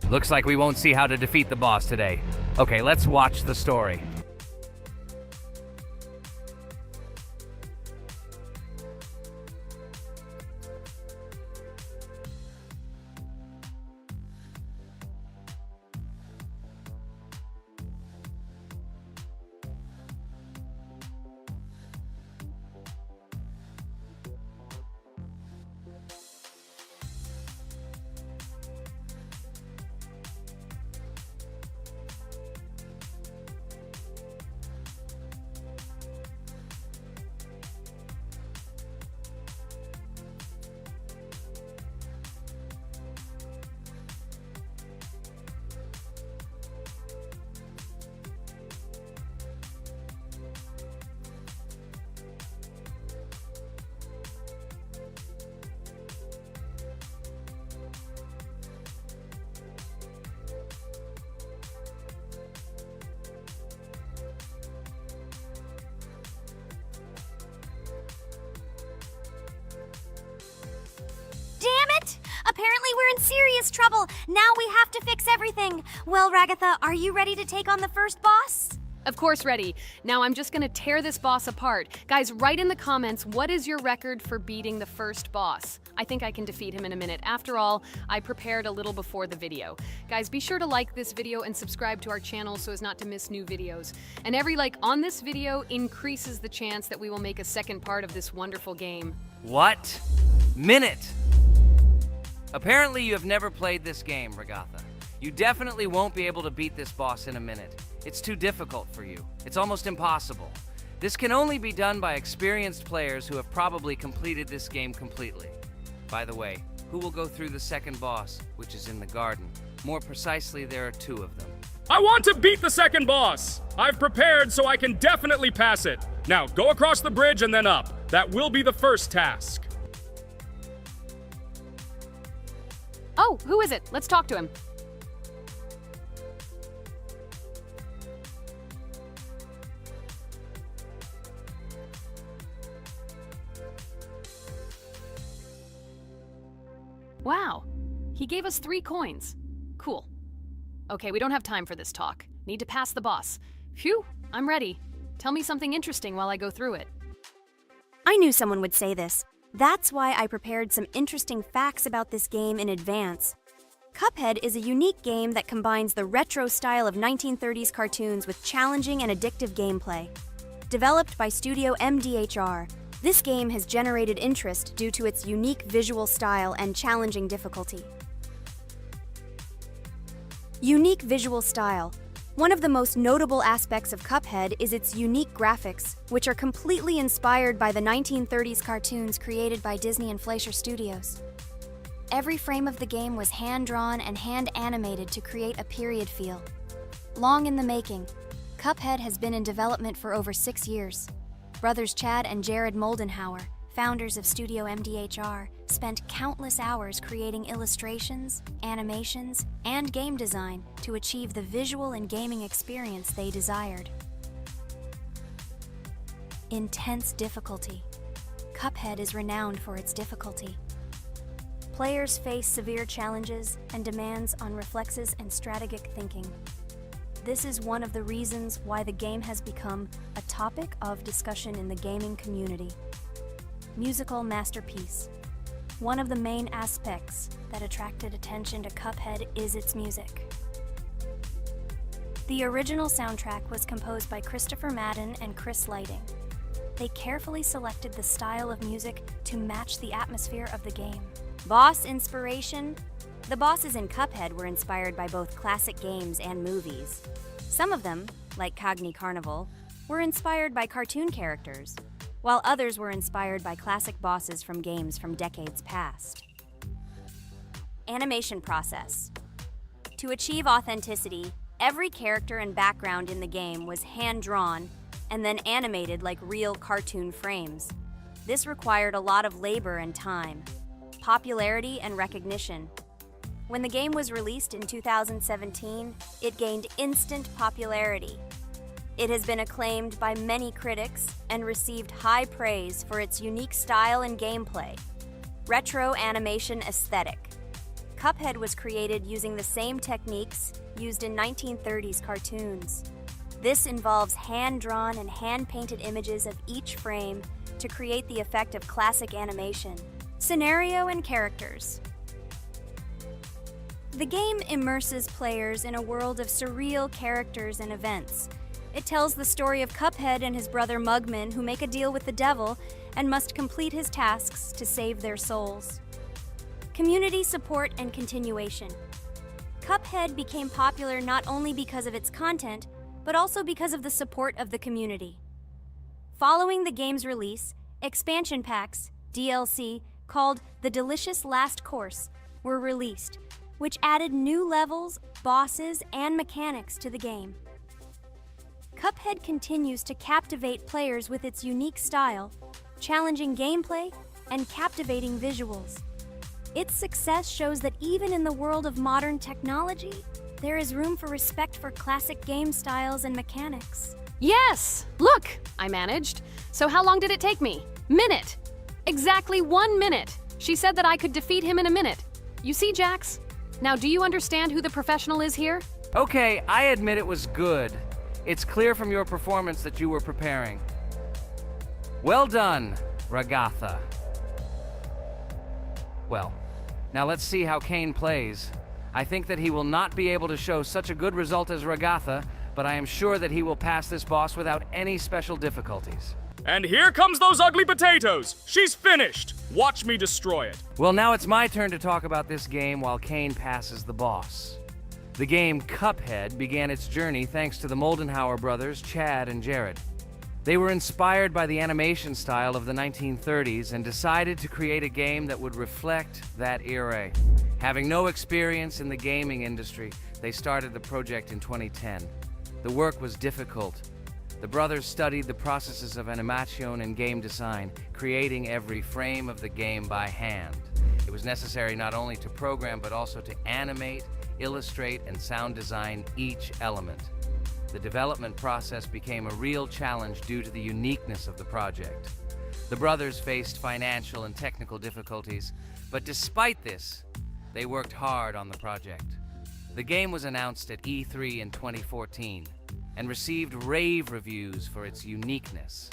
Looks like we won't see how to defeat the boss today. Okay, let's watch the story. Apparently we're in serious trouble. Now we have to fix everything. Well, Ragatha, are you ready to take on the first boss? Of course ready. Now I'm just gonna tear this boss apart. Guys, write in the comments, what is your record for beating the first boss? I think I can defeat him in a minute. After all, I prepared a little before the video. Guys, be sure to like this video and subscribe to our channel so as not to miss new videos. And every like on this video increases the chance that we will make a second part of this wonderful game. What? Minute! Apparently you have never played this game, Ragatha. You definitely won't be able to beat this boss in a minute. It's too difficult for you. It's almost impossible. This can only be done by experienced players who have probably completed this game completely. By the way, who will go through the second boss, which is in the garden? More precisely, there are two of them. I want to beat the second boss! I've prepared so I can definitely pass it. Now, go across the bridge and then up. That will be the first task. Oh, who is it? Let's talk to him. Wow, he gave us 3 coins. Cool. Okay, we don't have time for this talk. Need to pass the boss. Phew, I'm ready. Tell me something interesting while I go through it. I knew someone would say this. That's why I prepared some interesting facts about this game in advance. Cuphead is a unique game that combines the retro style of 1930s cartoons with challenging and addictive gameplay. Developed by Studio MDHR, this game has generated interest due to its unique visual style and challenging difficulty. Unique visual style. One of the most notable aspects of Cuphead is its unique graphics, which are completely inspired by the 1930s cartoons created by Disney and Fleischer Studios. Every frame of the game was hand-drawn and hand-animated to create a period feel. Long in the making, Cuphead has been in development for over 6 years. Brothers Chad and Jared Moldenhauer, founders of Studio MDHR, spent countless hours creating illustrations, animations, and game design to achieve the visual and gaming experience they desired. Intense difficulty. Cuphead is renowned for its difficulty. Players face severe challenges and demands on reflexes and strategic thinking. This is one of the reasons why the game has become a topic of discussion in the gaming community. Musical masterpiece. One of the main aspects that attracted attention to Cuphead is its music. The original soundtrack was composed by Christopher Madden and Chris Lighting. They carefully selected the style of music to match the atmosphere of the game. Boss inspiration. The bosses in Cuphead were inspired by both classic games and movies. Some of them, like Cogni Carnival, were inspired by cartoon characters, while others were inspired by classic bosses from games from decades past. Animation process. To achieve authenticity, every character and background in the game was hand-drawn and then animated like real cartoon frames. This required a lot of labor and time. Popularity and recognition. When the game was released in 2017, it gained instant popularity. It has been acclaimed by many critics and received high praise for its unique style and gameplay. Retro animation aesthetic. Cuphead was created using the same techniques used in 1930s cartoons. This involves hand-drawn and hand-painted images of each frame to create the effect of classic animation. Scenario and characters. The game immerses players in a world of surreal characters and events. It tells the story of Cuphead and his brother Mugman, who make a deal with the devil and must complete his tasks to save their souls. Community support and continuation. Cuphead became popular not only because of its content, but also because of the support of the community. Following the game's release, expansion packs, DLC, called The Delicious Last Course, were released, which added new levels, bosses, and mechanics to the game. Cuphead continues to captivate players with its unique style, challenging gameplay, and captivating visuals. Its success shows that even in the world of modern technology, there is room for respect for classic game styles and mechanics. Yes! Look! I managed. So how long did it take me? Minute! Exactly 1 minute! She said that I could defeat him in a minute. You see, Jax? Now, do you understand who the professional is here? Okay, I admit it was good. It's clear from your performance that you were preparing. Well done, Ragatha. Well, now let's see how Kane plays. I think that he will not be able to show such a good result as Ragatha, but I am sure that he will pass this boss without any special difficulties. And here comes those ugly potatoes! She's finished! Watch me destroy it. Well, now it's my turn to talk about this game while Kane passes the boss. The game Cuphead began its journey thanks to the Moldenhauer brothers, Chad and Jared. They were inspired by the animation style of the 1930s and decided to create a game that would reflect that era. Having no experience in the gaming industry, they started the project in 2010. The work was difficult. The brothers studied the processes of animation and game design, creating every frame of the game by hand. It was necessary not only to program, but also to animate, illustrate, and sound design each element. The development process became a real challenge due to the uniqueness of the project. The brothers faced financial and technical difficulties, but despite this, they worked hard on the project. The game was announced at E3 in 2014 and received rave reviews for its uniqueness,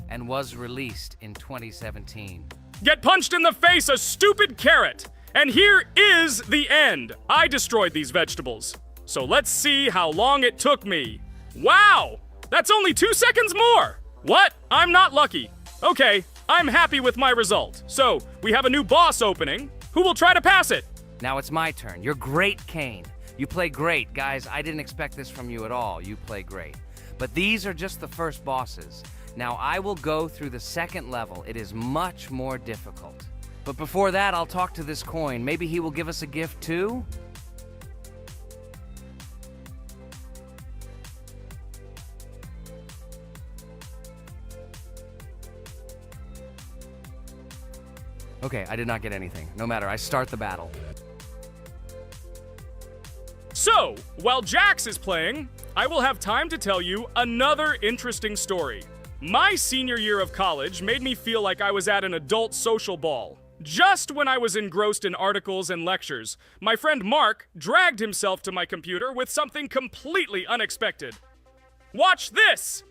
and was released in 2017. Get punched in the face, a stupid carrot! And here is the end. I destroyed these vegetables. So let's see how long it took me. Wow! That's only 2 seconds more! What? I'm not lucky. Okay, I'm happy with my result. So, we have a new boss opening. Who will try to pass it? Now it's my turn. You're great, Kane. You play great. Guys, I didn't expect this from you at all. You play great. But these are just the first bosses. Now I will go through the second level. It is much more difficult. But before that, I'll talk to this coin. Maybe he will give us a gift too? Okay, I did not get anything. No matter, I start the battle. So, while Jax is playing, I will have time to tell you another interesting story. My senior year of college made me feel like I was at an adult social ball. Just when I was engrossed in articles and lectures, my friend Mark dragged himself to my computer with something completely unexpected. Watch this!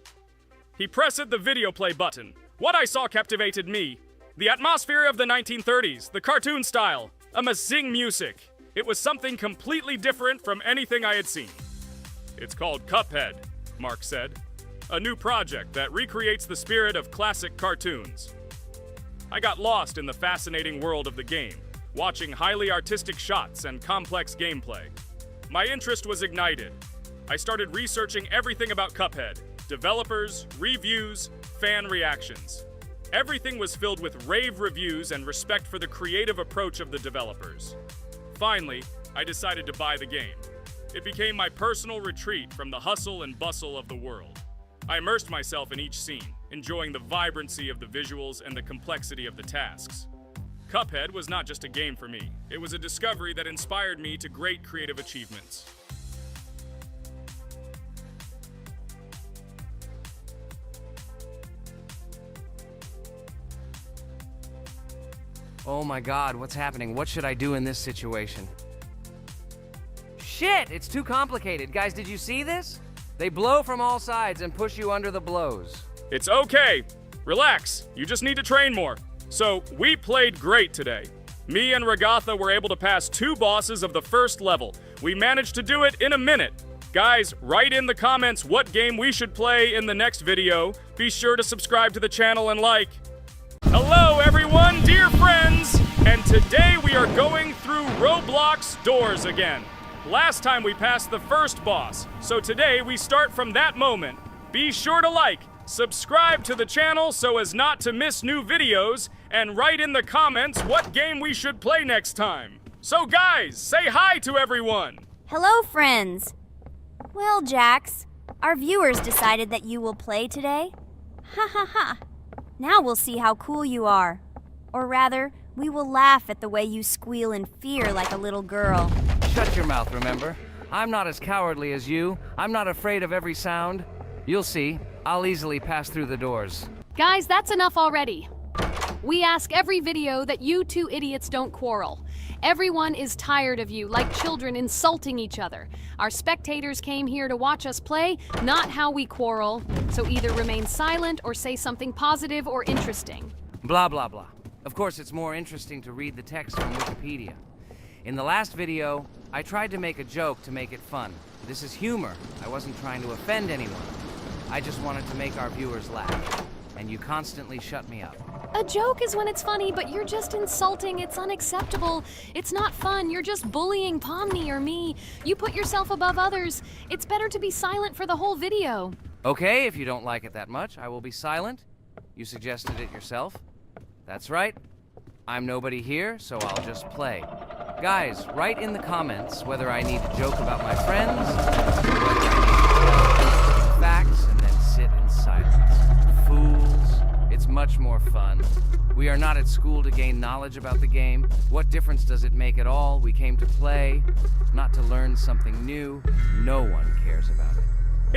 He pressed the video play button. What I saw captivated me. The atmosphere of the 1930s, the cartoon style, amazing music. It was something completely different from anything I had seen. It's called Cuphead, Mark said. A new project that recreates the spirit of classic cartoons. I got lost in the fascinating world of the game, watching highly artistic shots and complex gameplay. My interest was ignited. I started researching everything about Cuphead, developers, reviews, fan reactions. Everything was filled with rave reviews and respect for the creative approach of the developers. Finally, I decided to buy the game. It became my personal retreat from the hustle and bustle of the world. I immersed myself in each scene, enjoying the vibrancy of the visuals and the complexity of the tasks. Cuphead was not just a game for me. It was a discovery that inspired me to great creative achievements. Oh my god, what's happening? What should I do in this situation? Shit, it's too complicated. Guys, did you see this? They blow from all sides and push you under the blows. It's okay. Relax. You just need to train more. So, we played great today. Me and Regatha were able to pass 2 bosses of the first level. We managed to do it in a minute. Guys, write in the comments what game we should play in the next video. Be sure to subscribe to the channel and like. Hello everyone, dear friends! And today we are going through Roblox doors again. Last time we passed the first boss, so today we start from that moment. Be sure to like, subscribe to the channel so as not to miss new videos, and write in the comments what game we should play next time. So guys, say hi to everyone! Hello, friends. Well, Jax, our viewers decided that you will play today. Ha ha ha. Now we'll see how cool you are. Or rather, we will laugh at the way you squeal in fear like a little girl. Shut your mouth, remember? I'm not as cowardly as you. I'm not afraid of every sound. You'll see. I'll easily pass through the doors. Guys, that's enough already. We ask every video that you 2 idiots don't quarrel. Everyone is tired of you, like children insulting each other. Our spectators came here to watch us play, not how we quarrel. So either remain silent or say something positive or interesting. Blah, blah, blah. Of course, it's more interesting to read the text from Wikipedia. In the last video, I tried to make a joke to make it fun. This is humor. I wasn't trying to offend anyone. I just wanted to make our viewers laugh. And you constantly shut me up. A joke is when it's funny, but you're just insulting. It's unacceptable. It's not fun. You're just bullying Pomni or me. You put yourself above others. It's better to be silent for the whole video. Okay, if you don't like it that much, I will be silent. You suggested it yourself. That's right. I'm nobody here, so I'll just play. Guys, write in the comments whether I need to joke about my friends, or whether I need to facts and then sit in silence. Fools. It's much more fun. We are not at school to gain knowledge about the game. What difference does it make at all? We came to play, not to learn something new. No one cares about it.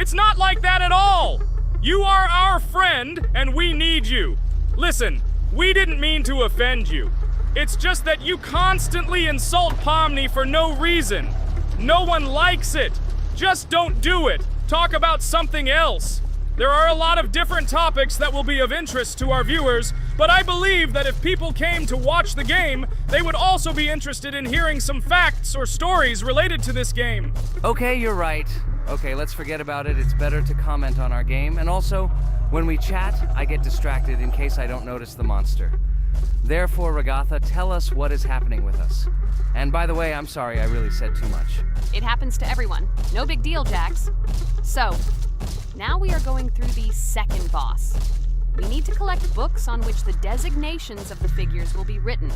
It's not like that at all! You are our friend, and we need you. Listen, we didn't mean to offend you. It's just that you constantly insult Pomni for no reason. No one likes it. Just don't do it. Talk about something else. There are a lot of different topics that will be of interest to our viewers, but I believe that if people came to watch the game, they would also be interested in hearing some facts or stories related to this game. Okay, you're right. Okay, let's forget about it. It's better to comment on our game. And also, when we chat, I get distracted in case I don't notice the monster. Therefore, Regatha, tell us what is happening with us. And by the way, I'm sorry I really said too much. It happens to everyone. No big deal, Jax. So, now we are going through the second boss. We need to collect books on which the designations of the figures will be written.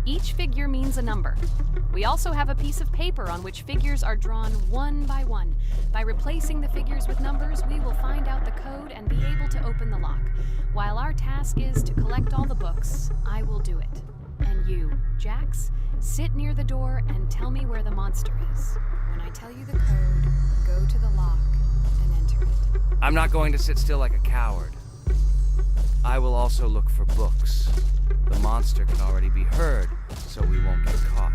Each figure means a number. We also have a piece of paper on which figures are drawn one by one. By replacing the figures with numbers, we will find out the code and be able to open the lock. While our task is to collect all the books, I will do it. And you, Jax, sit near the door and tell me where the monster is. When I tell you the code, go to the lock and enter it. I'm not going to sit still like a coward. I will also look for books. The monster can already be heard, so we won't get caught.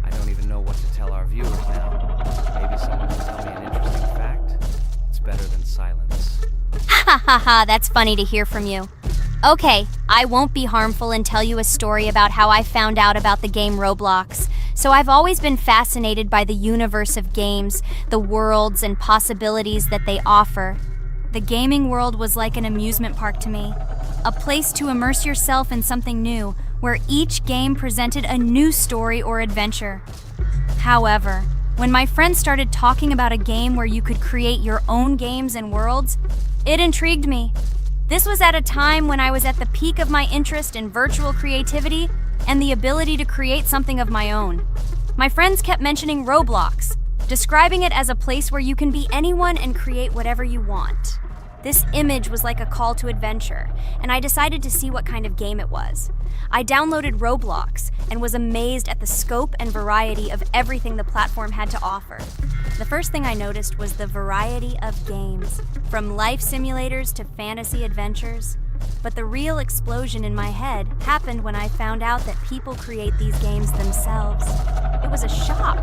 I don't even know what to tell our viewers now. Maybe someone can tell me an interesting fact. It's better than silence. Ha ha ha, that's funny to hear from you. Okay, I won't be harmful and tell you a story about how I found out about the game Roblox. So I've always been fascinated by the universe of games, the worlds and possibilities that they offer. The gaming world was like an amusement park to me. A place to immerse yourself in something new, where each game presented a new story or adventure. However, when my friends started talking about a game where you could create your own games and worlds, it intrigued me. This was at a time when I was at the peak of my interest in virtual creativity and the ability to create something of my own. My friends kept mentioning Roblox, describing it as a place where you can be anyone and create whatever you want. This image was like a call to adventure, and I decided to see what kind of game it was. I downloaded Roblox and was amazed at the scope and variety of everything the platform had to offer. The first thing I noticed was the variety of games, from life simulators to fantasy adventures. But the real explosion in my head happened when I found out that people create these games themselves. It was a shock.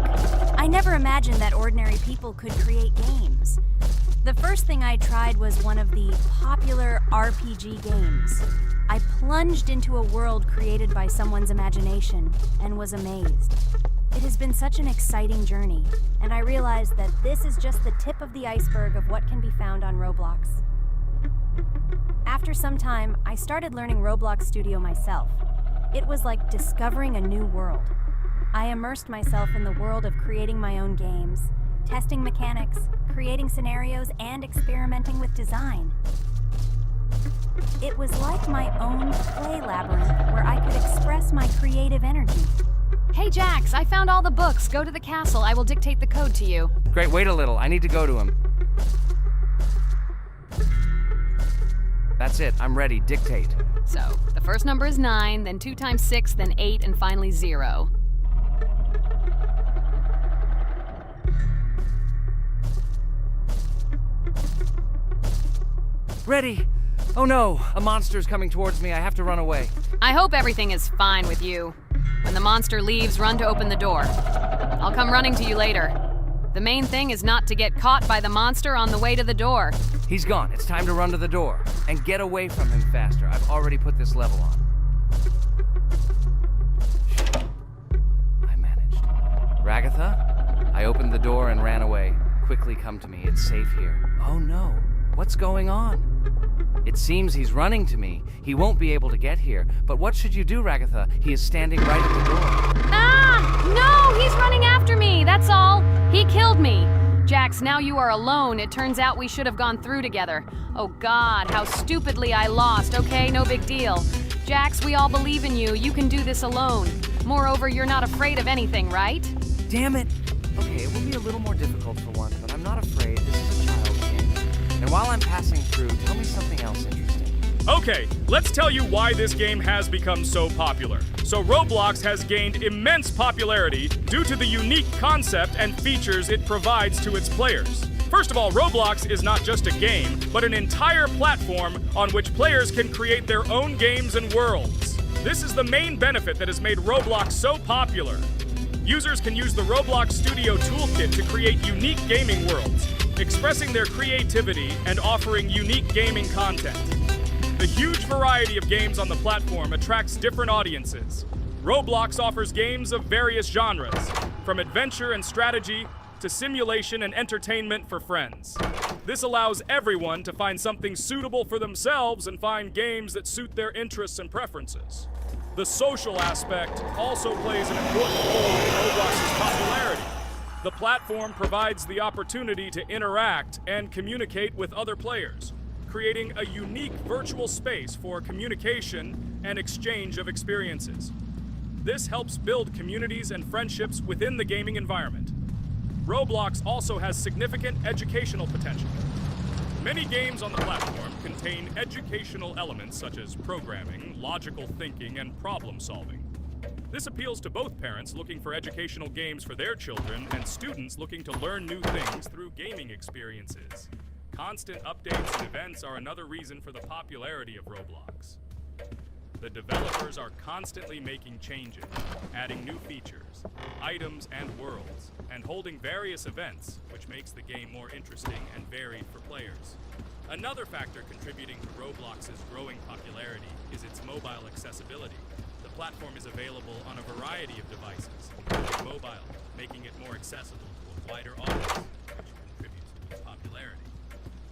I never imagined that ordinary people could create games. The first thing I tried was one of the popular RPG games. I plunged into a world created by someone's imagination and was amazed. It has been such an exciting journey, and I realized that this is just the tip of the iceberg of what can be found on Roblox. After some time, I started learning Roblox Studio myself. It was like discovering a new world. I immersed myself in the world of creating my own games, testing mechanics, creating scenarios, and experimenting with design. It was like my own play labyrinth where I could express my creative energy. Hey Jax, I found all the books. Go to the castle. I will dictate the code to you. Great, wait a little. I need to go to him. That's it. I'm ready. Dictate. So, the first number is 9, then 2 times 6, then 8, and finally 0. Ready. Oh no, a monster's coming towards me. I have to run away. I hope everything is fine with you. When the monster leaves, run to open the door. I'll come running to you later. The main thing is not to get caught by the monster on the way to the door. He's gone. It's time to run to the door. And get away from him faster. I've already put this level on. I managed. Ragatha? I opened the door and ran away. Quickly come to me. It's safe here. Oh no. What's going on? It seems he's running to me. He won't be able to get here. But what should you do, Ragatha? He is standing right at the door. Ah! No! He's running after me! That's all! He killed me! Jax, now you are alone. It turns out we should have gone through together. Oh God, how stupidly I lost. Okay, no big deal. Jax, we all believe in you. You can do this alone. Moreover, you're not afraid of anything, right? Damn it! Okay, it will be a little more difficult for one, but I'm not afraid. This is a child's game. And while I'm passing through, tell me something else interesting. Okay, let's tell you why this game has become so popular. So Roblox has gained immense popularity due to the unique concept and features it provides to its players. First of all, Roblox is not just a game, but an entire platform on which players can create their own games and worlds. This is the main benefit that has made Roblox so popular. Users can use the Roblox Studio Toolkit to create unique gaming worlds, expressing their creativity and offering unique gaming content. The huge variety of games on the platform attracts different audiences. Roblox offers games of various genres, from adventure and strategy to simulation and entertainment for friends. This allows everyone to find something suitable for themselves and find games that suit their interests and preferences. The social aspect also plays an important role in Roblox's popularity. The platform provides the opportunity to interact and communicate with other players, creating a unique virtual space for communication and exchange of experiences. This helps build communities and friendships within the gaming environment. Roblox also has significant educational potential. Many games on the platform contain educational elements such as programming, logical thinking, and problem solving. This appeals to both parents looking for educational games for their children and students looking to learn new things through gaming experiences. Constant updates and events are another reason for the popularity of Roblox. The developers are constantly making changes, adding new features, items, and worlds, and holding various events, which makes the game more interesting and varied for players. Another factor contributing to Roblox's growing popularity is its mobile accessibility. The platform is available on a variety of devices, including mobile, making it more accessible to a wider audience, which contributes to its popularity.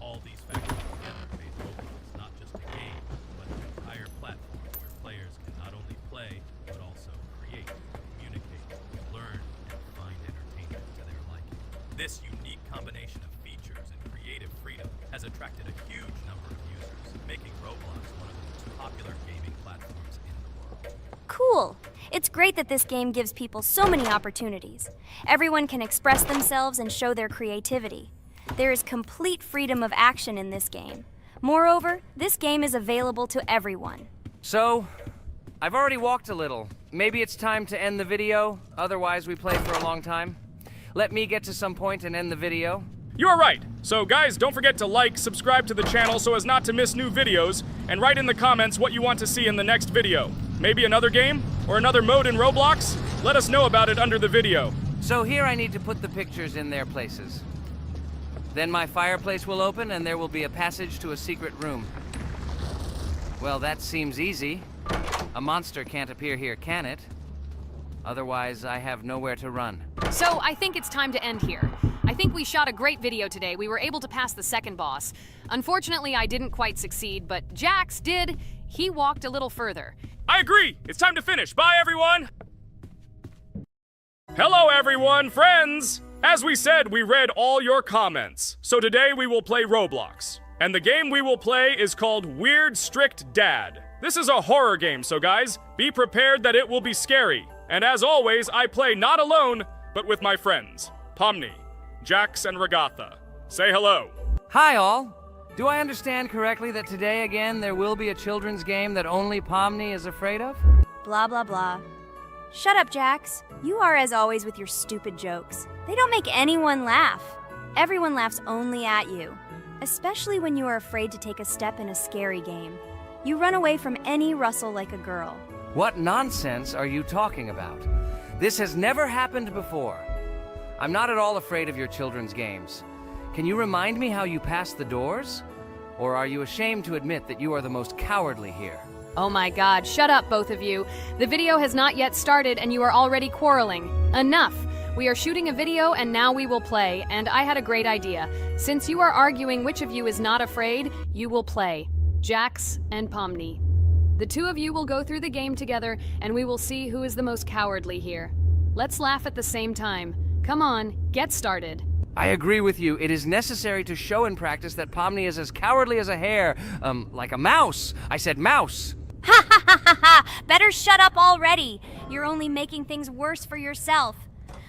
All these factors together made Roblox not just a game, but an entire platform where players can not only play, but also create, communicate, learn, and find entertainment to their liking. This unique combination of features and creative freedom has attracted a huge number of users, making Roblox one of the most popular gaming platforms in the world. Cool! It's great that this game gives people so many opportunities. Everyone can express themselves and show their creativity. There is complete freedom of action in this game. Moreover, this game is available to everyone. So, I've already walked a little. Maybe it's time to end the video, otherwise we play for a long time. Let me get to some point and end the video. You are right. So guys, don't forget to like, subscribe to the channel so as not to miss new videos, and write in the comments what you want to see in the next video. Maybe another game? Or another mode in Roblox? Let us know about it under the video. So here I need to put the pictures in their places. Then my fireplace will open and there will be a passage to a secret room. Well, that seems easy. A monster can't appear here, can it? Otherwise, I have nowhere to run. So I think it's time to end here. I think we shot a great video today. We were able to pass the second boss. Unfortunately, I didn't quite succeed, but Jax did. He walked a little further. I agree! It's time to finish. Bye, everyone! Hello, everyone, friends! As we said, we read all your comments. So today we will play Roblox. And the game we will play is called Weird Strict Dad. This is a horror game, so guys, be prepared that it will be scary. And as always, I play not alone, but with my friends, Pomni, Jax, and Regatha. Say hello. Hi, all. Do I understand correctly that today again there will be a children's game that only Pomni is afraid of? Blah, blah, blah. Shut up, Jax. You are as always with your stupid jokes. They don't make anyone laugh. Everyone laughs only at you, especially when you are afraid to take a step in a scary game. You run away from any rustle like a girl. What nonsense are you talking about? This has never happened before. I'm not at all afraid of your children's games. Can you remind me how you passed the doors? Or are you ashamed to admit that you are the most cowardly here? Oh my god, shut up, both of you. The video has not yet started and you are already quarreling. Enough! We are shooting a video and now we will play, and I had a great idea. Since you are arguing which of you is not afraid, you will play. Jax and Pomni. The two of you will go through the game together and we will see who is the most cowardly here. Let's laugh at the same time. Come on, get started. I agree with you. It is necessary to show in practice that Pomni is as cowardly as a hare. Like a mouse. I said mouse. Ha ha ha ha ha! Better shut up already. You're only making things worse for yourself.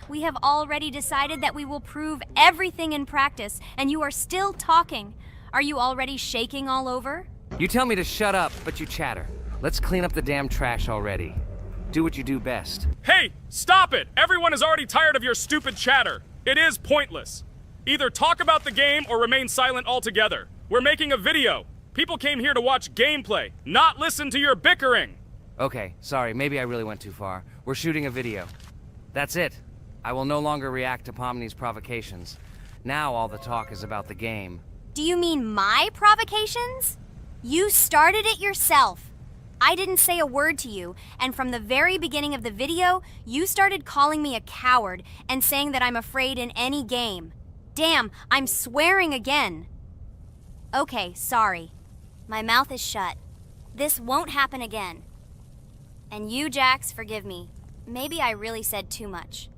We have already decided that we will prove everything in practice, and you are still talking. Are you already shaking all over? You tell me to shut up, but you chatter. Let's clean up the damn trash already. Do what you do best. Hey, stop it! Everyone is already tired of your stupid chatter. It is pointless. Either talk about the game or remain silent altogether. We're making a video. People came here to watch gameplay, not listen to your bickering. Okay, sorry, maybe I really went too far. We're shooting a video. That's it. I will no longer react to Pomni's provocations. Now all the talk is about the game. Do you mean my provocations? You started it yourself. I didn't say a word to you, and from the very beginning of the video, you started calling me a coward and saying that I'm afraid in any game. Damn, I'm swearing again. Okay, sorry. My mouth is shut. This won't happen again. And you, Jax, forgive me. Maybe I really said too much,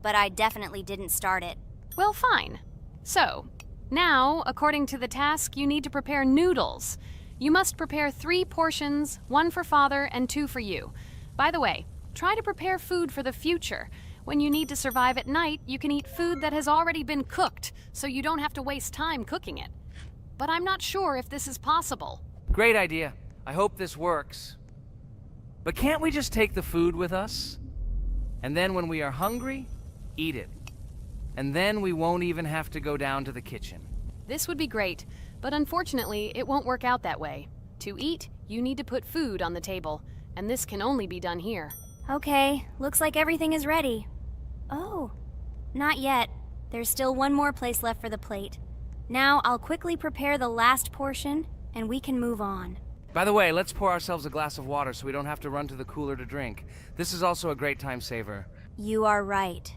but I definitely didn't start it. Well, fine. So, now, according to the task, you need to prepare noodles. You must prepare 3 portions, 1 for Father and 2 for you. By the way, try to prepare food for the future. When you need to survive at night, you can eat food that has already been cooked, so you don't have to waste time cooking it. But I'm not sure if this is possible. Great idea. I hope this works. But can't we just take the food with us? And then when we are hungry, eat it. And then we won't even have to go down to the kitchen. This would be great, but unfortunately, it won't work out that way. To eat, you need to put food on the table, and this can only be done here. Okay, looks like everything is ready. Oh, not yet. There's still one more place left for the plate. Now I'll quickly prepare the last portion, and we can move on. By the way, let's pour ourselves a glass of water so we don't have to run to the cooler to drink. This is also a great time saver. You are right.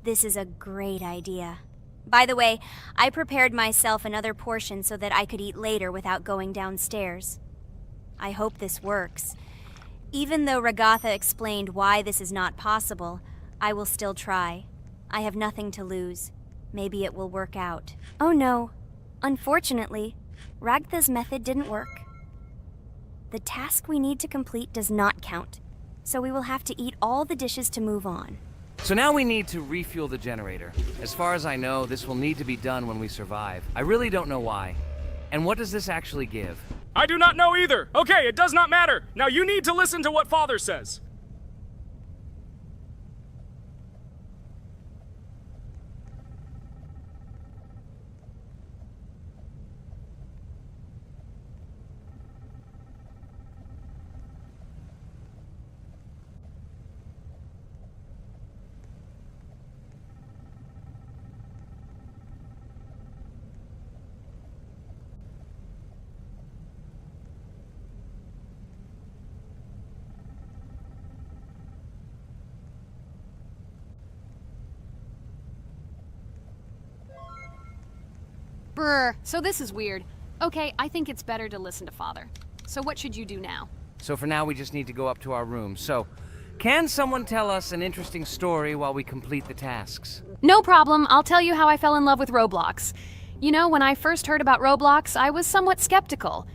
This is a great idea. By the way, I prepared myself another portion so that I could eat later without going downstairs. I hope this works. Even though Regatha explained why this is not possible, I will still try. I have nothing to lose. Maybe it will work out. Oh no. Unfortunately, Ragatha's method didn't work. The task we need to complete does not count, so we will have to eat all the dishes to move on. So now we need to refuel the generator. As far as I know, this will need to be done when we survive. I really don't know why. And what does this actually give? I do not know either. Okay, it does not matter. Now you need to listen to what Father says. Brr, so this is weird. Okay, I think it's better to listen to Father. So what should you do now? So for now, we just need to go up to our room. So, can someone tell us an interesting story while we complete the tasks? No problem, I'll tell you how I fell in love with Roblox. You know, when I first heard about Roblox, I was somewhat skeptical.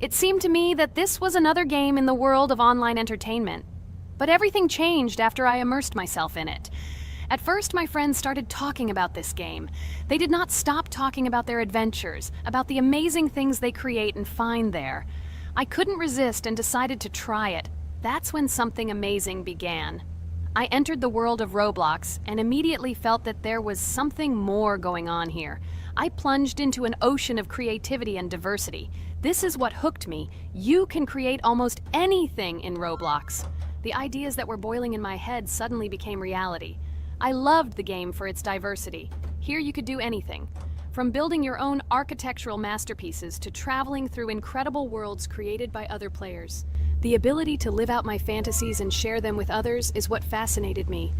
It seemed to me that this was another game in the world of online entertainment. But everything changed after I immersed myself in it. At first, my friends started talking about this game. They did not stop talking about their adventures, about the amazing things they create and find there. I couldn't resist and decided to try it. That's when something amazing began. I entered the world of Roblox and immediately felt that there was something more going on here. I plunged into an ocean of creativity and diversity. This is what hooked me. You can create almost anything in Roblox. The ideas that were boiling in my head suddenly became reality. I loved the game for its diversity. Here you could do anything. From building your own architectural masterpieces to traveling through incredible worlds created by other players. The ability to live out my fantasies and share them with others is what fascinated me.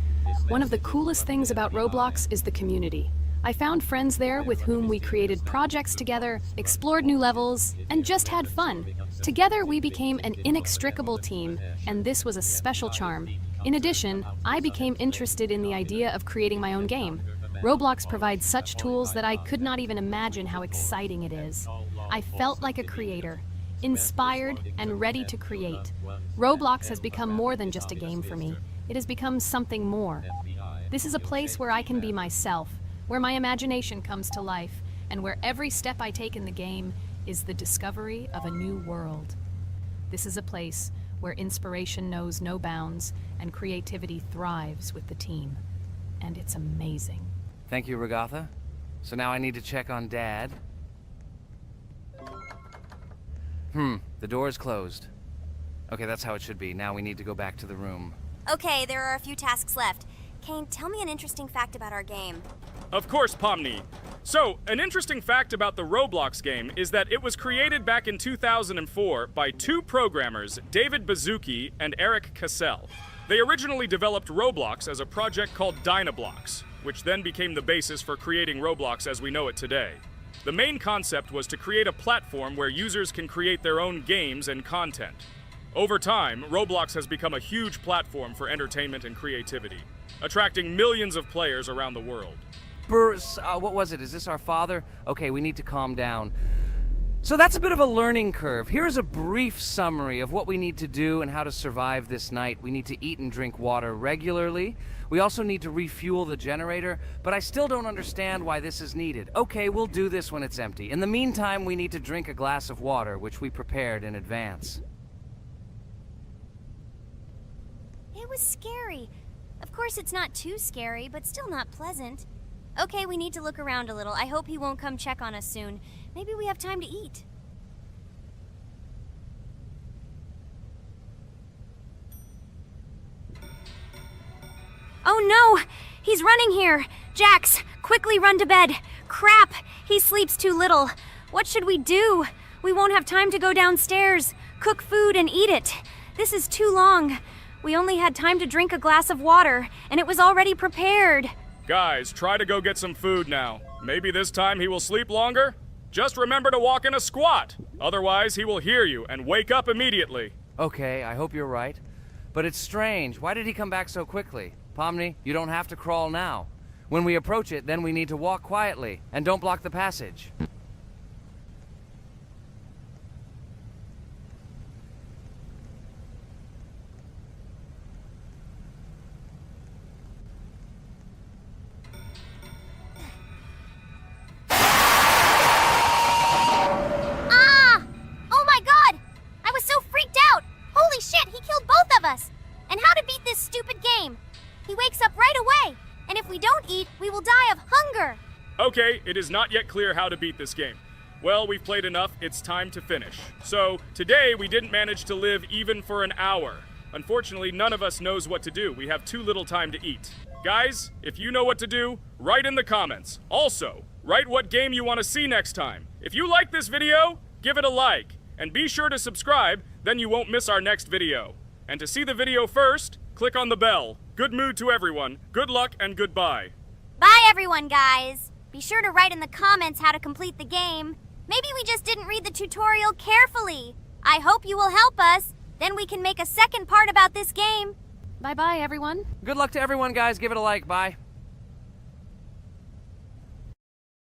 One of the coolest things about Roblox is the community. I found friends there with whom we created projects together, explored new levels, and just had fun. Together we became an inextricable team, and this was a special charm. In addition, I became interested in the idea of creating my own game. Roblox provides such tools that I could not even imagine how exciting it is. I felt like a creator, inspired and ready to create. Roblox has become more than just a game for me. It has become something more. This is a place where I can be myself, where my imagination comes to life, and where every step I take in the game is the discovery of a new world. This is a place where inspiration knows no bounds and creativity thrives with the team. And it's amazing. Thank you, Regatha. So now I need to check on Dad. The door is closed. Okay, that's how it should be. Now we need to go back to the room. Okay, there are a few tasks left. Kane, tell me an interesting fact about our game. Of course, Pomni. So, an interesting fact about the Roblox game is that it was created back in 2004 by two programmers, David Baszucki and Eric Cassell. They originally developed Roblox as a project called Dynablocks, which then became the basis for creating Roblox as we know it today. The main concept was to create a platform where users can create their own games and content. Over time, Roblox has become a huge platform for entertainment and creativity, attracting millions of players around the world. What was it? Is this our father? Okay, we need to calm down. So that's a bit of a learning curve. Here's a brief summary of what we need to do and how to survive this night. We need to eat and drink water regularly. We also need to refuel the generator, but I still don't understand why this is needed. Okay, we'll do this when it's empty. In the meantime, we need to drink a glass of water, which we prepared in advance. It was scary. Of course, it's not too scary, but still not pleasant. Okay, we need to look around a little. I hope he won't come check on us soon. Maybe we have time to eat. Oh no! He's running here! Jax, quickly run to bed! Crap! He sleeps too little. What should we do? We won't have time to go downstairs, cook food, and eat it. This is too long. We only had time to drink a glass of water, and it was already prepared. Guys, try to go get some food now. Maybe this time he will sleep longer? Just remember to walk in a squat. Otherwise, he will hear you and wake up immediately. Okay, I hope you're right. But it's strange. Why did he come back so quickly? Pomni, you don't have to crawl now. When we approach it, then we need to walk quietly. And don't block the passage. And how to beat this stupid game. He wakes up right away, and if we don't eat, we will die of hunger. Okay, it is not yet clear how to beat this game. Well, we've played enough, it's time to finish. So, today we didn't manage to live even for an hour. Unfortunately, none of us knows what to do. We have too little time to eat. Guys, if you know what to do, write in the comments. Also, write what game you want to see next time. If you like this video, give it a like. And be sure to subscribe, then you won't miss our next video. And to see the video first, click on the bell. Good mood to everyone. Good luck and goodbye. Bye everyone, guys. Be sure to write in the comments how to complete the game. Maybe we just didn't read the tutorial carefully. I hope you will help us. Then we can make a second part about this game. Bye-bye, everyone. Good luck to everyone, guys. Give it a like. Bye.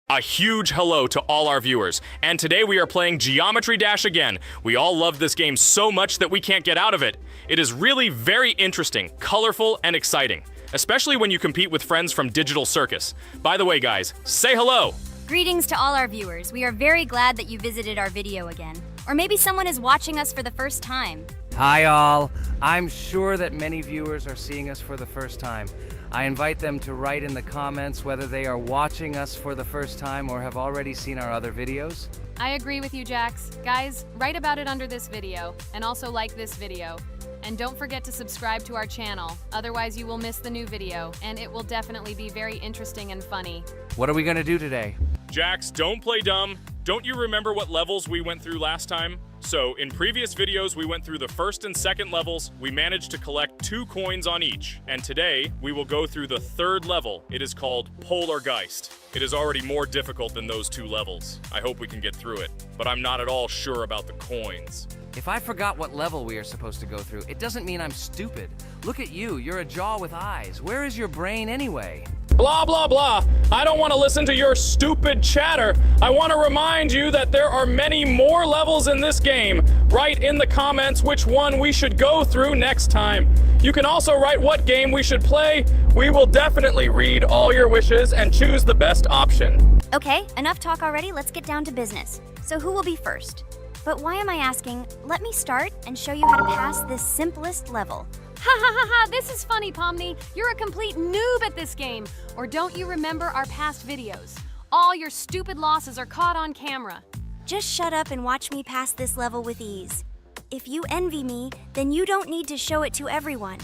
A huge hello to all our viewers, and today we are playing Geometry Dash again. We all love this game so much that we can't get out of it. It is really very interesting, colorful, and exciting, especially when you compete with friends from Digital Circus. By the way, guys, say hello! Greetings to all our viewers. We are very glad that you visited our video again. Or maybe someone is watching us for the first time. Hi, all. I'm sure that many viewers are seeing us for the first time. I invite them to write in the comments whether they are watching us for the first time or have already seen our other videos. I agree with you, Jax. Guys, write about it under this video, and also like this video. And don't forget to subscribe to our channel, otherwise you will miss the new video, and it will definitely be very interesting and funny. What are we gonna do today? Jax, don't play dumb. Don't you remember what levels we went through last time? So, in previous videos, we went through the first and second levels. We managed to collect 2 coins on each. And today, we will go through the third level. It is called Polargeist. It is already more difficult than those 2 levels. I hope we can get through it, but I'm not at all sure about the coins. If I forgot what level we are supposed to go through, it doesn't mean I'm stupid. Look at you, you're a jaw with eyes. Where is your brain anyway? Blah, blah, blah. I don't want to listen to your stupid chatter. I want to remind you that there are many more levels in this game. Write in the comments which one we should go through next time. You can also write what game we should play. We will definitely read all your wishes and choose the best option. Okay, enough talk already. Let's get down to business. So who will be first? But why am I asking? Let me start and show you how to pass this simplest level. Ha ha ha ha, this is funny, Pomni. You're a complete noob at this game. Or don't you remember our past videos? All your stupid losses are caught on camera. Just shut up and watch me pass this level with ease. If you envy me, then you don't need to show it to everyone.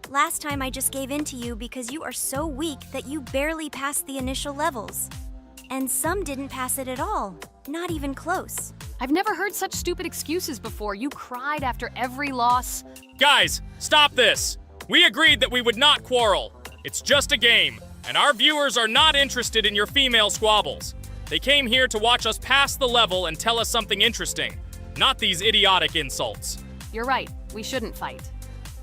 Last time I just gave in to you because you are so weak that you barely passed the initial levels. And some didn't pass it at all, not even close. I've never heard such stupid excuses before. You cried after every loss. Guys, stop this. We agreed that we would not quarrel. It's just a game, and our viewers are not interested in your female squabbles. They came here to watch us pass the level and tell us something interesting, not these idiotic insults. You're right, we shouldn't fight.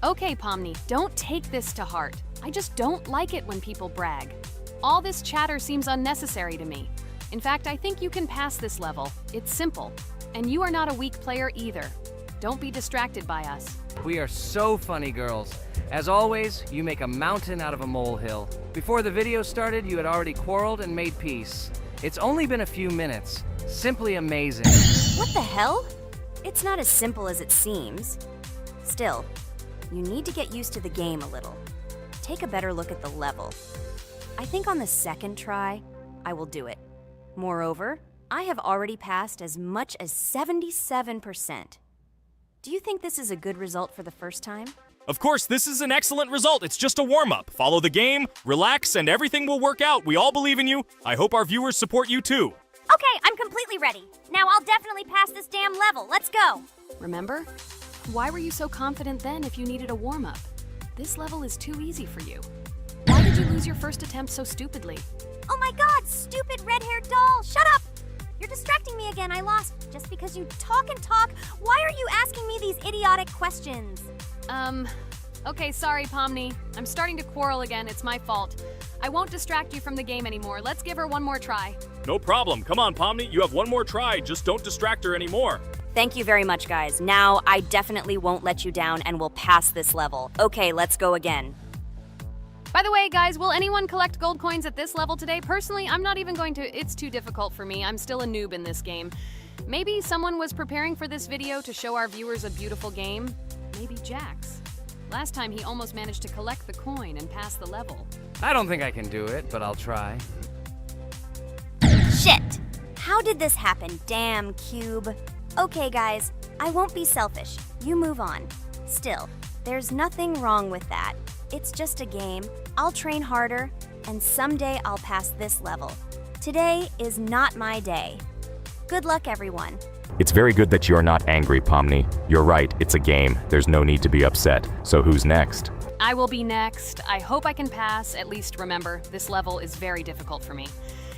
Okay, Pomni, don't take this to heart. I just don't like it when people brag. All this chatter seems unnecessary to me. In fact, I think you can pass this level. It's simple. And you are not a weak player either. Don't be distracted by us. We are so funny, girls. As always, you make a mountain out of a molehill. Before the video started, you had already quarreled and made peace. It's only been a few minutes. Simply amazing. What the hell? It's not as simple as it seems. Still, you need to get used to the game a little. Take a better look at the level. I think on the second try, I will do it. Moreover, I have already passed as much as 77%. Do you think this is a good result for the first time? Of course, this is an excellent result. It's just a warm-up. Follow the game, relax, and everything will work out. We all believe in you. I hope our viewers support you too. Okay, I'm completely ready. Now I'll definitely pass this damn level. Let's go. Remember? Why were you so confident then if you needed a warm-up? This level is too easy for you. Why did you lose your first attempt so stupidly? Oh my god, stupid red-haired doll! Shut up! You're distracting me again. I lost. Just because you talk and talk, why are you asking me these idiotic questions? Okay, sorry, Pomni. I'm starting to quarrel again. It's my fault. I won't distract you from the game anymore. Let's give her one more try. No problem. Come on, Pomni. You have one more try. Just don't distract her anymore. Thank you very much, guys. Now, I definitely won't let you down and will pass this level. Okay, let's go again. By the way, guys, will anyone collect gold coins at this level today? Personally, I'm not even going to. It's too difficult for me. I'm still a noob in this game. Maybe someone was preparing for this video to show our viewers a beautiful game. Maybe Jax. Last time he almost managed to collect the coin and pass the level. I don't think I can do it, but I'll try. Shit! How did this happen? Damn, Cube. Okay, guys, I won't be selfish. You move on. Still, there's nothing wrong with that. It's just a game. I'll train harder, and someday I'll pass this level. Today is not my day. Good luck, everyone. It's very good that you're not angry, Pomni. You're right, it's a game. There's no need to be upset. So who's next? I will be next. I hope I can pass. At least remember, this level is very difficult for me.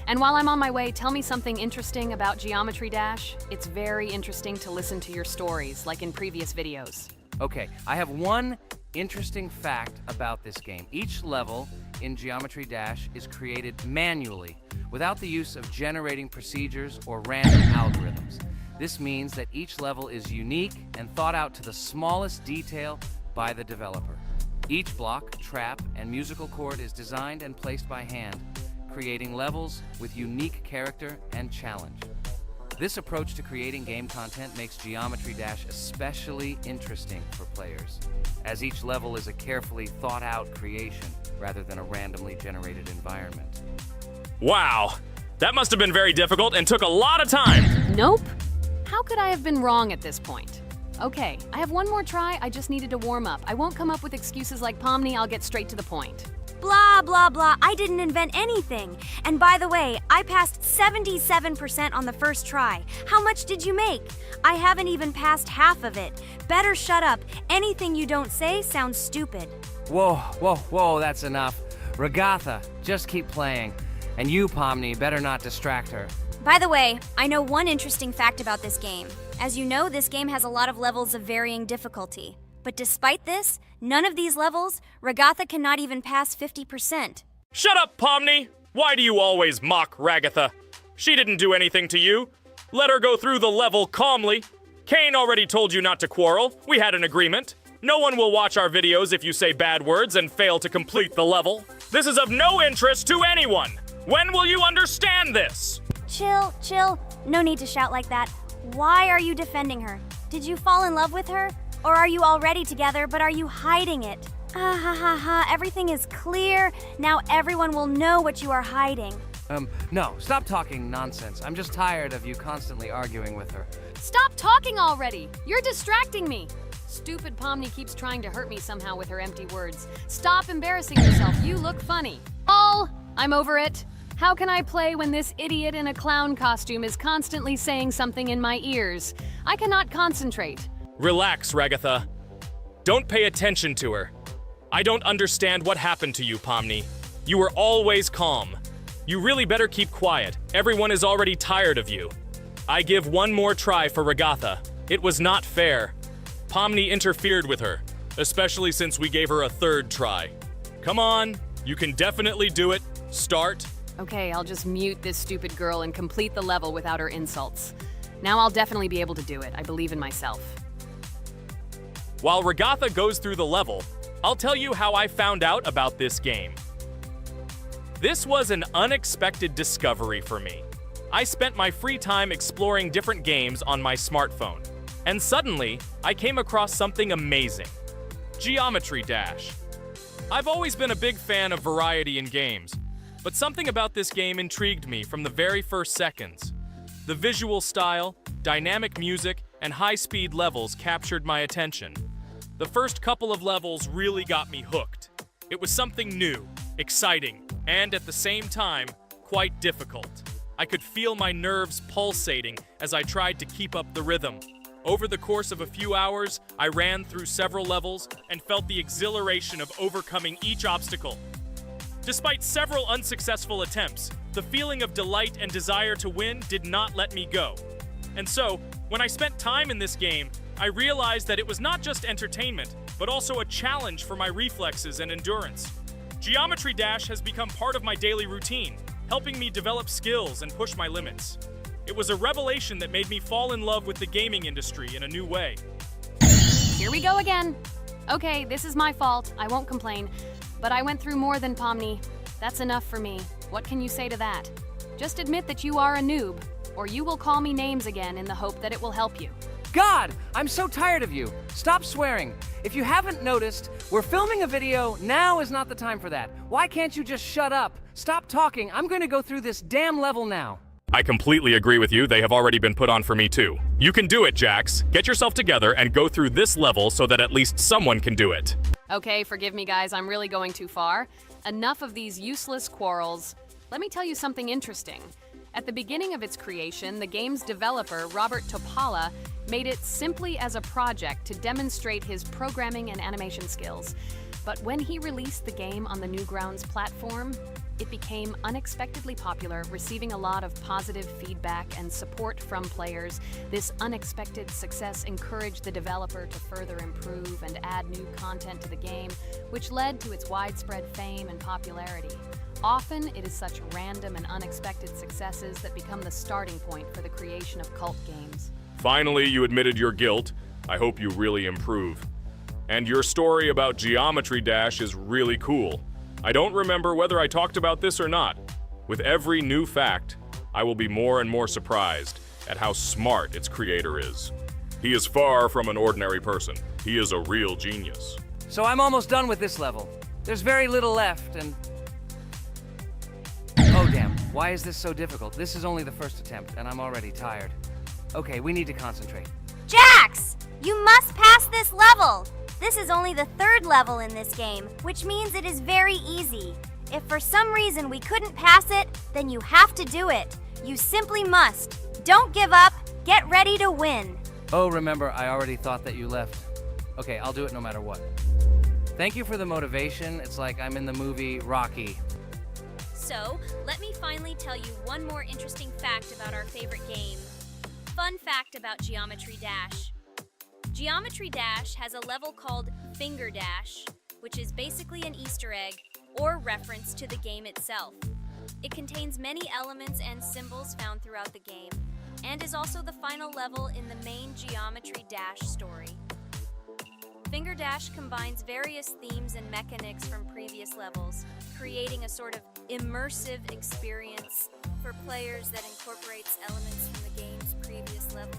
And while I'm on my way, tell me something interesting about Geometry Dash. It's very interesting to listen to your stories, like in previous videos. Okay, I have one interesting fact about this game. Each level in Geometry Dash is created manually, without the use of generating procedures or random algorithms. This means that each level is unique and thought out to the smallest detail by the developer. Each block, trap, and musical chord is designed and placed by hand, creating levels with unique character and challenge. This approach to creating game content makes Geometry Dash especially interesting for players, as each level is a carefully thought-out creation rather than a randomly generated environment. Wow, that must have been very difficult and took a lot of time. Nope. How could I have been wrong at this point? Okay, I have one more try. I just needed to warm up. I won't come up with excuses like Pomni. I'll get straight to the point. Blah, blah, blah. I didn't invent anything. And by the way, I passed 77% on the first try. How much did you make? I haven't even passed half of it. Better shut up. Anything you don't say sounds stupid. Whoa, that's enough. Regatha, just keep playing. And you, Pomni, better not distract her. By the way, I know one interesting fact about this game. As you know, this game has a lot of levels of varying difficulty. But despite this, none of these levels, Regatha cannot even pass 50%. Shut up, Pomni! Why do you always mock Ragatha? She didn't do anything to you. Let her go through the level calmly. Kane already told you not to quarrel. We had an agreement. No one will watch our videos if you say bad words and fail to complete the level. This is of no interest to anyone. When will you understand this? Chill. No need to shout like that. Why are you defending her? Did you fall in love with her? Or are you already together, but are you hiding it? Everything is clear. Now everyone will know what you are hiding. No, stop talking nonsense. I'm just tired of you constantly arguing with her. Stop talking already! You're distracting me! Stupid Pomni keeps trying to hurt me somehow with her empty words. Stop embarrassing yourself. You look funny. I'm over it. How can I play when this idiot in a clown costume is constantly saying something in my ears? I cannot concentrate. Relax, Ragatha. Don't pay attention to her. I don't understand what happened to you, Pomni. You were always calm. You really better keep quiet. Everyone is already tired of you. I give one more try for Ragatha. It was not fair. Pomni interfered with her, especially since we gave her a third try. Come on, you can definitely do it. Start. Okay, I'll just mute this stupid girl and complete the level without her insults. Now I'll definitely be able to do it. I believe in myself. While Ragatha goes through the level, I'll tell you how I found out about this game. This was an unexpected discovery for me. I spent my free time exploring different games on my smartphone, and suddenly, I came across something amazing. Geometry Dash. I've always been a big fan of variety in games, but something about this game intrigued me from the very first seconds. The visual style, dynamic music, and high-speed levels captured my attention. The first couple of levels really got me hooked. It was something new, exciting, and at the same time, quite difficult. I could feel my nerves pulsating as I tried to keep up the rhythm. Over the course of a few hours, I ran through several levels and felt the exhilaration of overcoming each obstacle. Despite several unsuccessful attempts, the feeling of delight and desire to win did not let me go. And so, when I spent time in this game, I realized that it was not just entertainment, but also a challenge for my reflexes and endurance. Geometry Dash has become part of my daily routine, helping me develop skills and push my limits. It was a revelation that made me fall in love with the gaming industry in a new way. Here we go again. Okay, this is my fault. I won't complain. But I went through more than Pomni. That's enough for me. What can you say to that? Just admit that you are a noob, or you will call me names again in the hope that it will help you. God, I'm so tired of you. Stop swearing. If you haven't noticed, we're filming a video. Now is not the time for that. Why can't you just shut up? Stop talking. I'm going to go through this damn level now. I completely agree with you. They have already been put on for me too. You can do it, Jax. Get yourself together and go through this level so that at least someone can do it. Okay, forgive me guys, I'm really going too far. Enough of these useless quarrels. Let me tell you something interesting. At the beginning of its creation, the game's developer, Robert Topala, made it simply as a project to demonstrate his programming and animation skills. But when he released the game on the Newgrounds platform, it became unexpectedly popular, receiving a lot of positive feedback and support from players. This unexpected success encouraged the developer to further improve and add new content to the game, which led to its widespread fame and popularity. Often, it is such random and unexpected successes that become the starting point for the creation of cult games. Finally, you admitted your guilt. I hope you really improve. And your story about Geometry Dash is really cool. I don't remember whether I talked about this or not. With every new fact, I will be more and more surprised at how smart its creator is. He is far from an ordinary person. He is a real genius. So I'm almost done with this level. There's very little left, and... Oh damn, why is this so difficult? This is only the first attempt, and I'm already tired. Okay, we need to concentrate. Jax! You must pass this level! This is only the third level in this game, which means it is very easy. If for some reason we couldn't pass it, then you have to do it. You simply must. Don't give up. Get ready to win. Oh, remember, I already thought that you left. Okay, I'll do it no matter what. Thank you for the motivation. It's like I'm in the movie Rocky. So, let me finally tell you one more interesting fact about our favorite game. Fun fact about Geometry Dash. Geometry Dash has a level called Finger Dash, which is basically an Easter egg or reference to the game itself. It contains many elements and symbols found throughout the game, and is also the final level in the main Geometry Dash story. Finger Dash combines various themes and mechanics from previous levels, creating a sort of immersive experience for players that incorporates elements from the game's previous levels.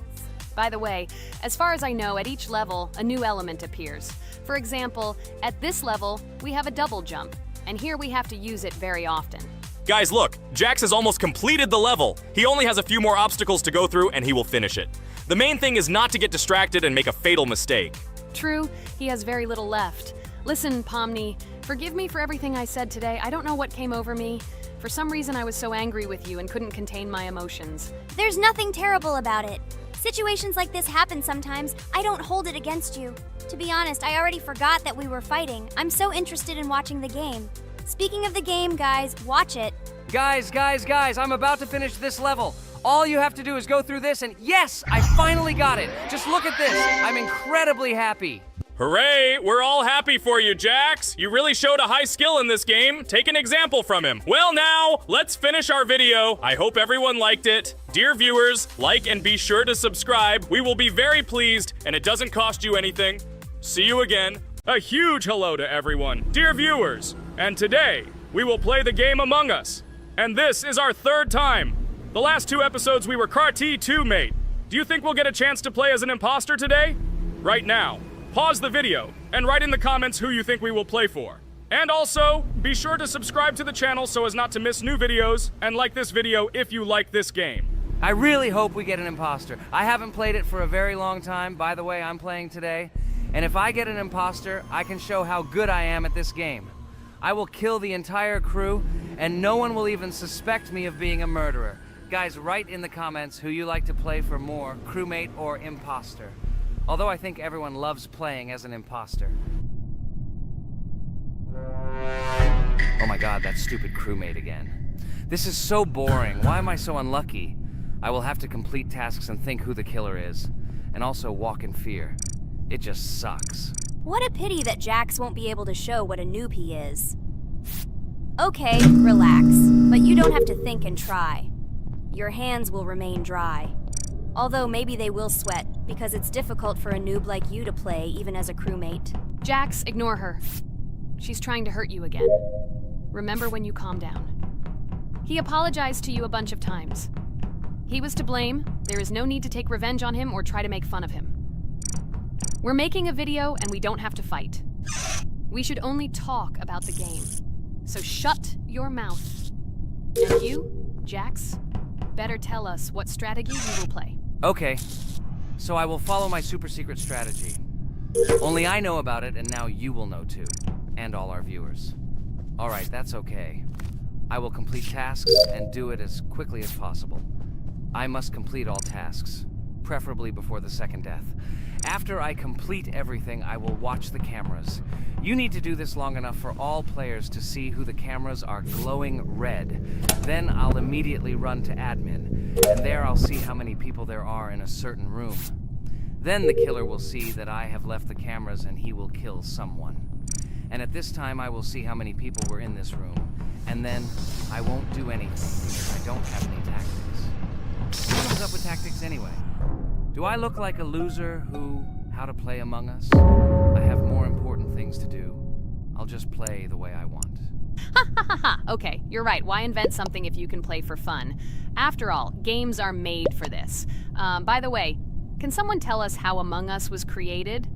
By the way, as far as I know, at each level, a new element appears. For example, at this level, we have a double jump, and here we have to use it very often. Guys, look, Jax has almost completed the level. He only has a few more obstacles to go through, and he will finish it. The main thing is not to get distracted and make a fatal mistake. True, he has very little left. Listen, Pomni, forgive me for everything I said today. I don't know what came over me. For some reason, I was so angry with you and couldn't contain my emotions. There's nothing terrible about it. Situations like this happen sometimes. I don't hold it against you. To be honest, I already forgot that we were fighting. I'm so interested in watching the game. Speaking of the game, guys, watch it. Guys, I'm about to finish this level. All you have to do is go through this, and yes, I finally got it. Just look at this. I'm incredibly happy. Hooray! We're all happy for you, Jax! You really showed a high skill in this game. Take an example from him. Well now, let's finish our video. I hope everyone liked it. Dear viewers, like and be sure to subscribe. We will be very pleased, and it doesn't cost you anything. See you again. A huge hello to everyone, dear viewers. And today, we will play the game Among Us. And this is our third time. The last two episodes we were Carti 2 mate. Do you think we'll get a chance to play as an imposter today? Right now. Pause the video and write in the comments who you think we will play for. And also, be sure to subscribe to the channel so as not to miss new videos, and like this video if you like this game. I really hope we get an imposter. I haven't played it for a very long time. By the way, I'm playing today. And if I get an imposter, I can show how good I am at this game. I will kill the entire crew, and no one will even suspect me of being a murderer. Guys, write in the comments who you like to play for more, crewmate or imposter. Although I think everyone loves playing as an imposter. Oh my god, that stupid crewmate again. This is so boring. Why am I so unlucky? I will have to complete tasks and think who the killer is. And also walk in fear. It just sucks. What a pity that Jax won't be able to show what a noob he is. Okay, relax. But you don't have to think and try. Your hands will remain dry. Although maybe they will sweat, because it's difficult for a noob like you to play even as a crewmate. Jax, ignore her. She's trying to hurt you again. Remember when you calm down. He apologized to you a bunch of times. He was to blame. There is no need to take revenge on him or try to make fun of him. We're making a video and we don't have to fight. We should only talk about the game. So shut your mouth. And you, Jax, better tell us what strategy you will play. Okay, so I will follow my super secret strategy. Only I know about it, and now you will know too. And all our viewers. Alright, that's okay. I will complete tasks and do it as quickly as possible. I must complete all tasks. preferably before the second death. After I complete everything, I will watch the cameras. You need to do this long enough for all players to see who the cameras are glowing red. Then I'll immediately run to admin, and there I'll see how many people there are in a certain room. Then the killer will see that I have left the cameras and he will kill someone. And at this time I will see how many people were in this room, and then I won't do anything because I don't have any tactics. Who comes up with tactics anyway? Do I look like a loser how to play Among Us? I have more important things to do. I'll just play the way I want. Ha ha ha ha! Okay, you're right. Why invent something if you can play for fun? After all, games are made for this. By the way, can someone tell us how Among Us was created?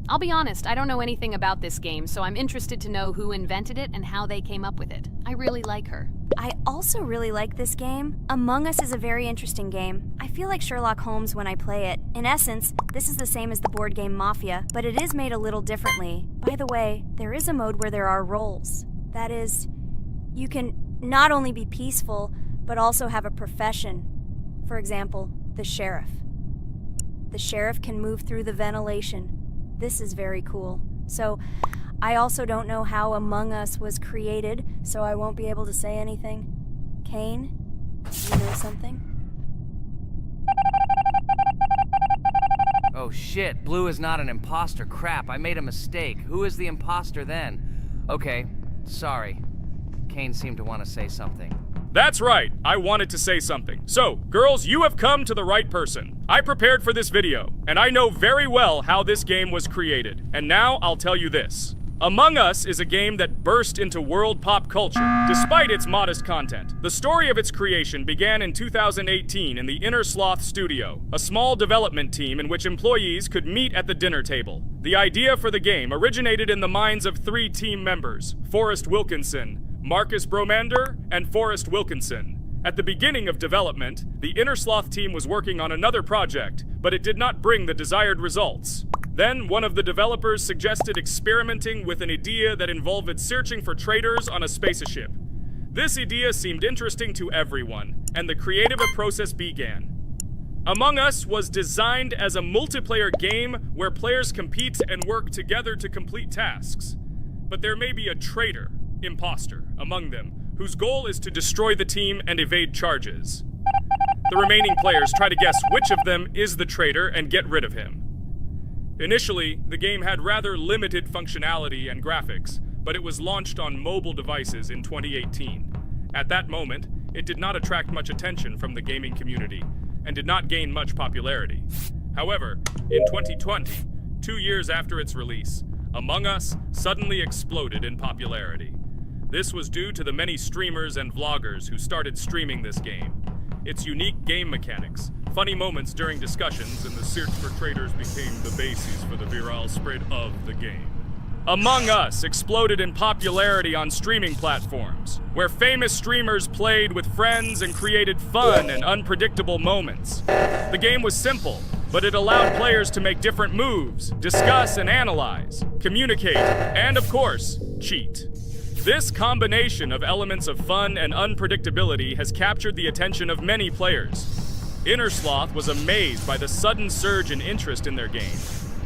I'll be honest, I don't know anything about this game, so I'm interested to know who invented it and how they came up with it. I really like her. I also really like this game. Among Us is a very interesting game. I feel like Sherlock Holmes when I play it. In essence, this is the same as the board game Mafia, but it is made a little differently. By the way, there is a mode where there are roles. That is, you can not only be peaceful, but also have a profession. For example, the sheriff. The sheriff can move through the ventilation. This is very cool. So, I also don't know how Among Us was created, so I won't be able to say anything. Kane, you know something? Oh shit, Blue is not an imposter. Crap, I made a mistake. Who is the imposter then? Okay, sorry. Kane seemed to want to say something. That's right, I wanted to say something. So, girls, you have come to the right person. I prepared for this video, and I know very well how this game was created. And now I'll tell you this. Among Us is a game that burst into world pop culture, despite its modest content. The story of its creation began in 2018 in the Inner Sloth Studio, a small development team in which employees could meet at the dinner table. The idea for the game originated in the minds of 3 team members, Forrest Wilkinson, Marcus Bromander, and Forrest Wilkinson. At the beginning of development, the Inner Sloth team was working on another project, but it did not bring the desired results. Then, one of the developers suggested experimenting with an idea that involved searching for traitors on a spaceship. This idea seemed interesting to everyone, and the creative process began. Among Us was designed as a multiplayer game where players compete and work together to complete tasks. But there may be a traitor, imposter, among them, whose goal is to destroy the team and evade charges. The remaining players try to guess which of them is the traitor and get rid of him. Initially, the game had rather limited functionality and graphics, but it was launched on mobile devices in 2018. At that moment, it did not attract much attention from the gaming community, and did not gain much popularity. However, in 2020, 2 years after its release, Among Us suddenly exploded in popularity. This was due to the many streamers and vloggers who started streaming this game. Its unique game mechanics, funny moments during discussions, and the search for traitors became the basis for the viral spread of the game. Among Us exploded in popularity on streaming platforms, where famous streamers played with friends and created fun and unpredictable moments. The game was simple, but it allowed players to make different moves, discuss and analyze, communicate, and of course, cheat. This combination of elements of fun and unpredictability has captured the attention of many players. Inner Sloth was amazed by the sudden surge in interest in their game,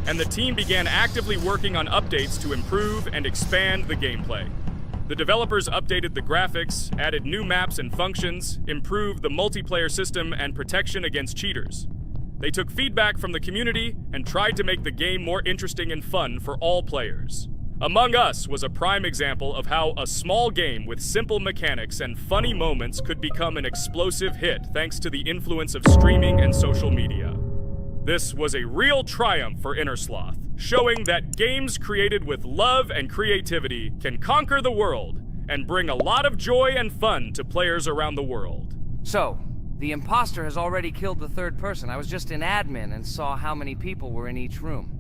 and the team began actively working on updates to improve and expand the gameplay. The developers updated the graphics, added new maps and functions, improved the multiplayer system and protection against cheaters. They took feedback from the community and tried to make the game more interesting and fun for all players. Among Us was a prime example of how a small game with simple mechanics and funny moments could become an explosive hit thanks to the influence of streaming and social media. This was a real triumph for Inner Sloth, showing that games created with love and creativity can conquer the world and bring a lot of joy and fun to players around the world. So, the imposter has already killed the third person. I was just in admin and saw how many people were in each room.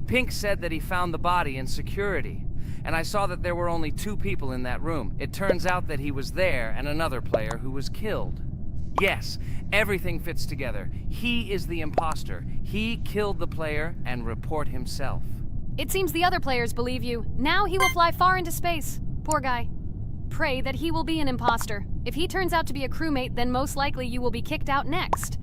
Pink said that he found the body in security, and I saw that there were only 2 people in that room. It turns out that he was there and another player who was killed. Yes, everything fits together. He is the imposter. He killed the player and report himself. It seems the other players believe you. Now he will fly far into space. Poor guy. Pray that he will be an imposter. If he turns out to be a crewmate, then most likely you will be kicked out next.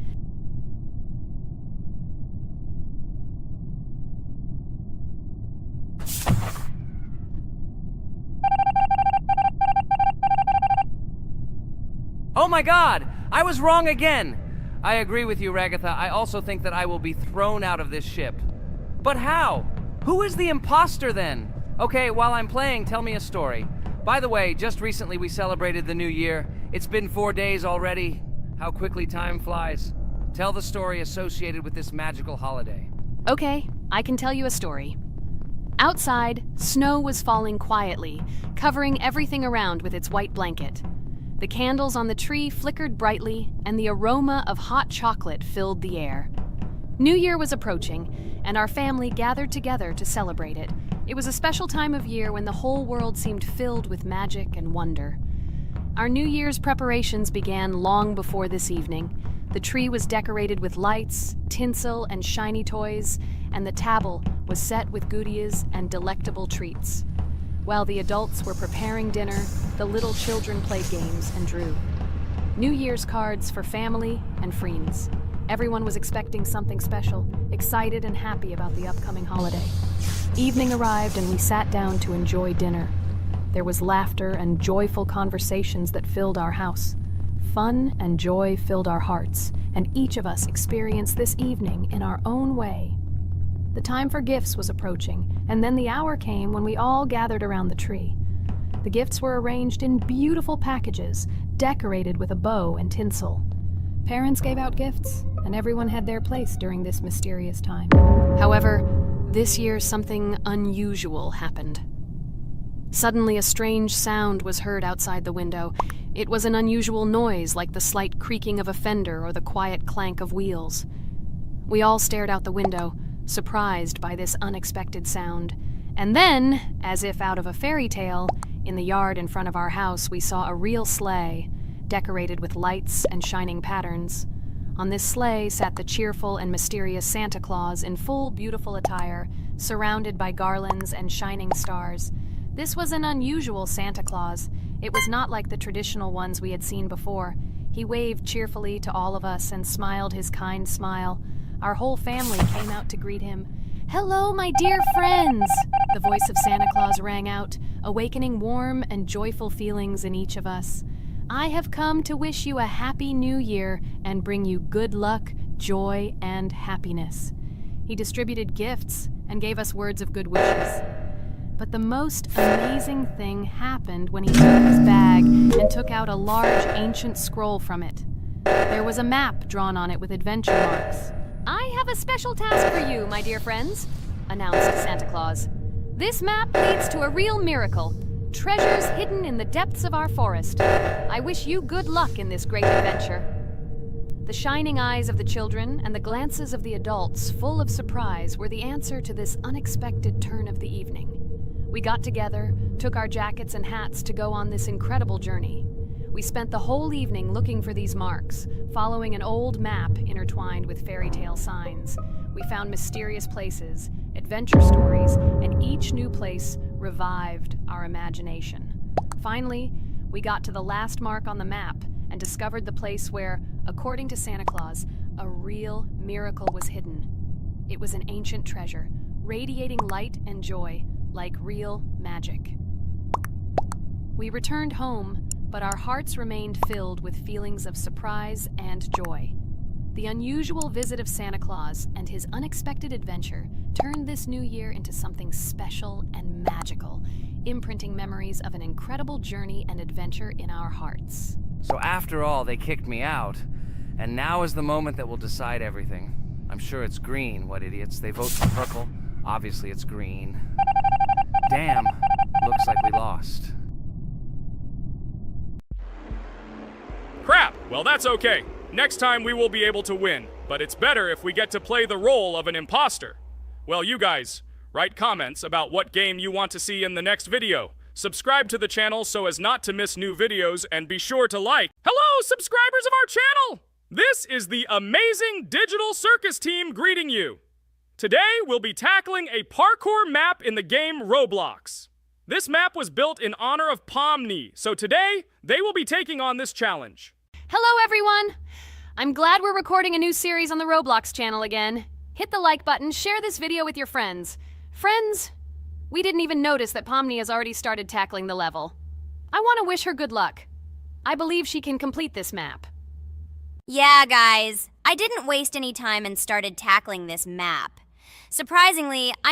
Oh my god! I was wrong again! I agree with you, Ragatha. I also think that I will be thrown out of this ship. But how? Who is the imposter then? Okay, while I'm playing, tell me a story. By the way, just recently we celebrated the new year. It's been 4 days already. How quickly time flies. Tell the story associated with this magical holiday. Okay, I can tell you a story. Outside, snow was falling quietly, covering everything around with its white blanket. The candles on the tree flickered brightly, and the aroma of hot chocolate filled the air. New Year was approaching, and our family gathered together to celebrate it. It was a special time of year when the whole world seemed filled with magic and wonder. Our New Year's preparations began long before this evening. The tree was decorated with lights, tinsel, and shiny toys, and the table was set with goodies and delectable treats. While the adults were preparing dinner, the little children played games and drew. New Year's cards for family and friends. Everyone was expecting something special, excited and happy about the upcoming holiday. Evening arrived and we sat down to enjoy dinner. There was laughter and joyful conversations that filled our house. Fun and joy filled our hearts, and each of us experienced this evening in our own way. The time for gifts was approaching, and then the hour came when we all gathered around the tree. The gifts were arranged in beautiful packages, decorated with a bow and tinsel. Parents gave out gifts, and everyone had their place during this mysterious time. However, this year something unusual happened. Suddenly a strange sound was heard outside the window. It was an unusual noise, like the slight creaking of a fender or the quiet clank of wheels. We all stared out the window, surprised by this unexpected sound. And then, as if out of a fairy tale, in the yard in front of our house we saw a real sleigh, decorated with lights and shining patterns. On this sleigh sat the cheerful and mysterious Santa Claus in full beautiful attire, surrounded by garlands and shining stars. This was an unusual Santa Claus. It was not like the traditional ones we had seen before. He waved cheerfully to all of us and smiled his kind smile. Our whole family came out to greet him. "Hello, my dear friends!" The voice of Santa Claus rang out, awakening warm and joyful feelings in each of us. "I have come to wish you a happy new year and bring you good luck, joy, and happiness." He distributed gifts and gave us words of good wishes. But the most amazing thing happened when he took his bag and took out a large ancient scroll from it. There was a map drawn on it with adventure marks. "I have a special task for you, my dear friends," announced Santa Claus. "This map leads to a real miracle. Treasures hidden in the depths of our forest. I wish you good luck in this great adventure." The shining eyes of the children and the glances of the adults, full of surprise, were the answer to this unexpected turn of the evening. We got together, took our jackets and hats to go on this incredible journey. We spent the whole evening looking for these marks, following an old map intertwined with fairy tale signs. We found mysterious places, adventure stories, and each new place revived our imagination. Finally, we got to the last mark on the map and discovered the place where, according to Santa Claus, a real miracle was hidden. It was an ancient treasure, radiating light and joy, like real magic. We returned home, but our hearts remained filled with feelings of surprise and joy. The unusual visit of Santa Claus and his unexpected adventure turned this new year into something special and magical, imprinting memories of an incredible journey and adventure in our hearts. So after all, they kicked me out, and now is the moment that will decide everything. I'm sure it's green, what idiots. They vote for purple. Obviously it's green. Damn, looks like we lost. Crap! Well, that's okay. Next time we will be able to win, but it's better if we get to play the role of an imposter. Well, you guys, write comments about what game you want to see in the next video. Subscribe to the channel so as not to miss new videos, and be sure to like. Hello, subscribers of our channel! This is the amazing Digital Circus team greeting you. Today, we'll be tackling a parkour map in the game Roblox. This map was built in honor of Pomni, so today, they will be taking on this challenge. Hello, everyone! I'm glad we're recording a new series on the Roblox channel again. Hit the like button, share this video with your friends. Friends, we didn't even notice that Pomni has already started tackling the level. I want to wish her good luck. I believe she can complete this map. Yeah, guys, I didn't waste any time and started tackling this map. Surprisingly, I'm